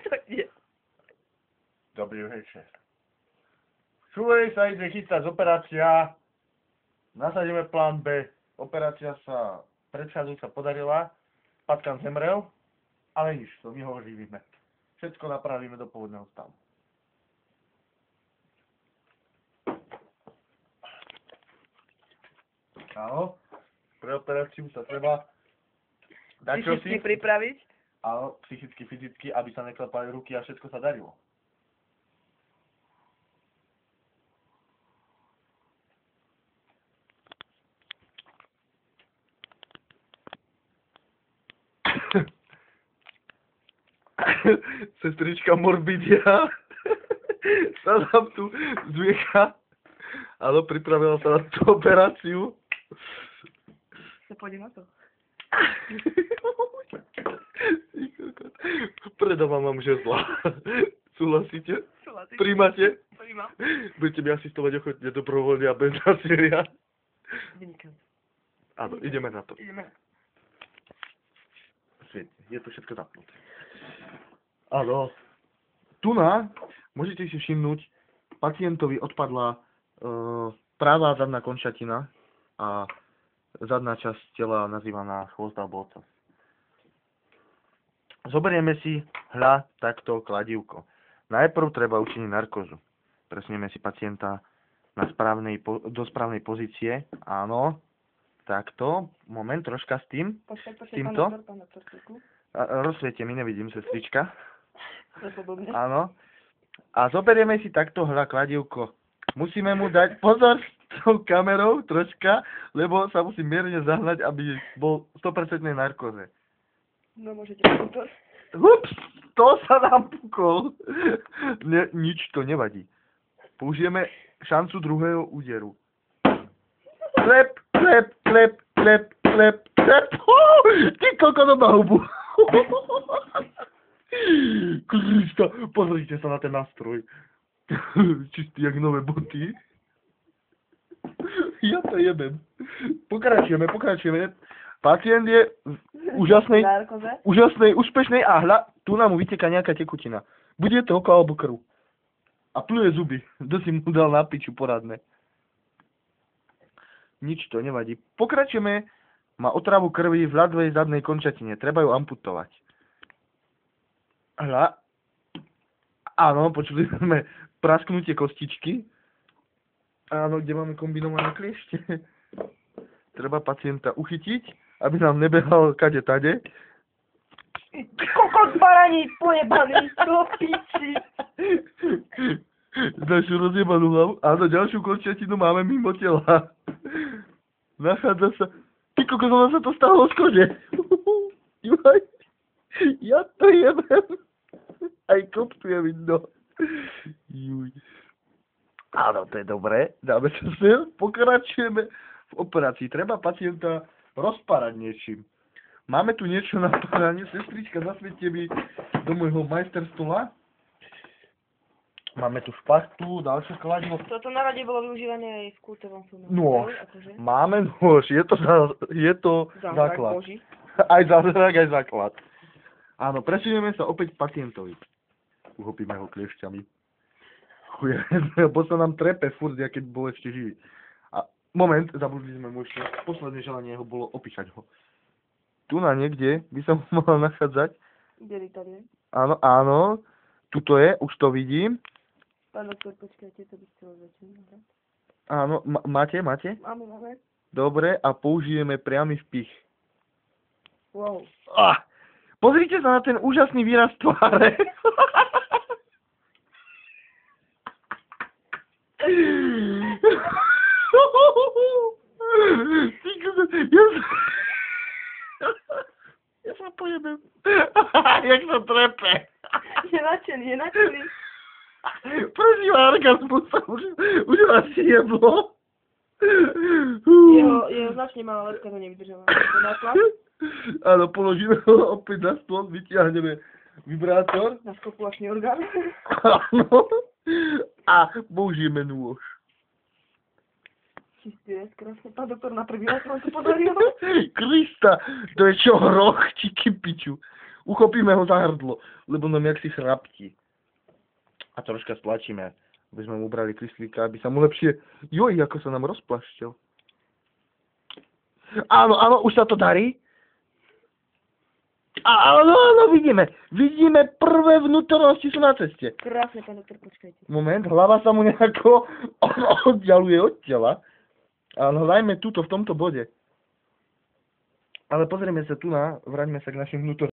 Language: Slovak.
Tak nie. Dobrý večer. Čuvaj sa, ide chystať operácia. Nasadíme plán B. Operácia sa predchádzajúca podarila. Patkan zemrel, ale nič, to my ho oživíme. Všetko napravíme do pôvodného stavu. Áno, pre operáciu sa treba dať Psychicky pripraviť. Áno, psychicky, fyzicky, aby sa neklepali ruky a všetko sa darilo. Sestrička Morbidia sa nám tu zviecha. Áno, pripravila sa na tú operáciu. Pôjdem na to. Predávam vám žezla. Súhlasíte? Súhlasíte? Príjmate? Príjmam. Budete mi asistovať ochotne dobrovoľne a bez násilia. Vynikajúco. Áno, ideme na to. Ideme. Svietne, je to všetko zapnuté. Áno. Môžete si všimnúť, pacientovi odpadla pravá zadná končatina a zadná časť tela nazývaná chvost alebo ocas. Zoberieme si takto kladívko. Najprv treba učiniť narkózu. Presunieme si pacienta do správnej pozície. Áno. Takto. Moment, troška s tým. Počkaj, týmto. pán doktor. Rozsviete mi, nevidím, sestrička. Podobne. Áno. A zoberieme si takto kladívko. Musíme mu dať pozor s tou kamerou troška, lebo sa musí mierne zahnať, aby bol v 100% narkóze. No môžete doktor. Ups, to sa nám pukol. Nič to nevadí. Použijeme šancu druhého úderu. Klep, klep, klep, klep, klep, klep. Ty kokos na hubu. Krista, pozrite sa na ten nástroj. Čistý jak nové boty. Ja to jebem. Pokračujeme. Pacient je úžasnej, úspešnej a tu nám mu vyteká nejaká tekutina. Bude to oko alebo krv. A pluje zuby. Kto si mu dal na piču poradné. Nič to nevadí. Pokračujeme. Má otravu krvi v ľadvej zadnej končatine. Treba ju amputovať. Áno, počuli sme prasknutie kostičky. Áno, kde máme kombinované kliešte. Treba pacienta uchytiť, aby nám nebehal kade tade. Kokos baraní, pojebaný, to piči. Našu rozjebanú hlavu. Áno, ďalšiu končatinu máme mimo tela. Nachádza sa... Ty kokos, ono sa to stalo z kože. Ja to jebem. Aj kopcu je vidno. Juj. Áno, to je dobré. Dáme sa sem. Pokračujeme v operácii. Treba pacienta rozpárať niečím. Máme tu niečo na páranie. Sestrička, zasviete mi do môjho majsterstola. Máme tu špachtu, ďalšie kladivo. Toto na rade bolo využívané aj v kultovom filmu. Nôž. Akože? Máme nôž. Je to základ. Boží. Aj zázrak, aj základ. Áno, presunieme sa opäť k pacientovi. Uchopíme ho kliešťami. Chuje, lebo sa nám trepe furt, keď bol ešte živý. A moment, zabudli sme mu ešte. Posledné želanie jeho bolo opísať ho. Tu na niekde by sa mohla nachádzať. Genitalie. Áno. Tuto je, už to vidím. Pán doktor, počkajte, to by chcelo začínať. Áno, máte? Máme. Dobre, a použijeme priamy vpich. Wow. Pozrite sa na ten úžasný výraz tváre. Ja sa pojebem. Jak sa trepe. Je nadšený. Prežíva orgazmus sa už asi jeblo. Jeho značne malá letka to nevydržala. Áno, položíme ho opäť na stôl, vytiahneme vibrátor. Na skopulačný orgán. Áno. A použijeme nôž. Čistý je krásne. Pán doktor, na prvý raz vám to podarilo. Krista, to je čo, hroch či kypiču? uchopíme ho za hrdlo, lebo nám jak si chrapti. A troška stlačíme, aby sme mu ubrali kyslíka, aby sa mu lepšie... Joj, ako sa nám rozplaštil. Áno, áno, už sa to darí. Áno, áno, vidíme, prvé vnútornosti sú na ceste. Krásne, pán doktor, počkajte. Moment, hlava sa mu nejako oddialuje od tela. Ale hľadajme tuto, v tomto bode. Ale pozrieme sa tu vráťme sa k našim vnútornostiam.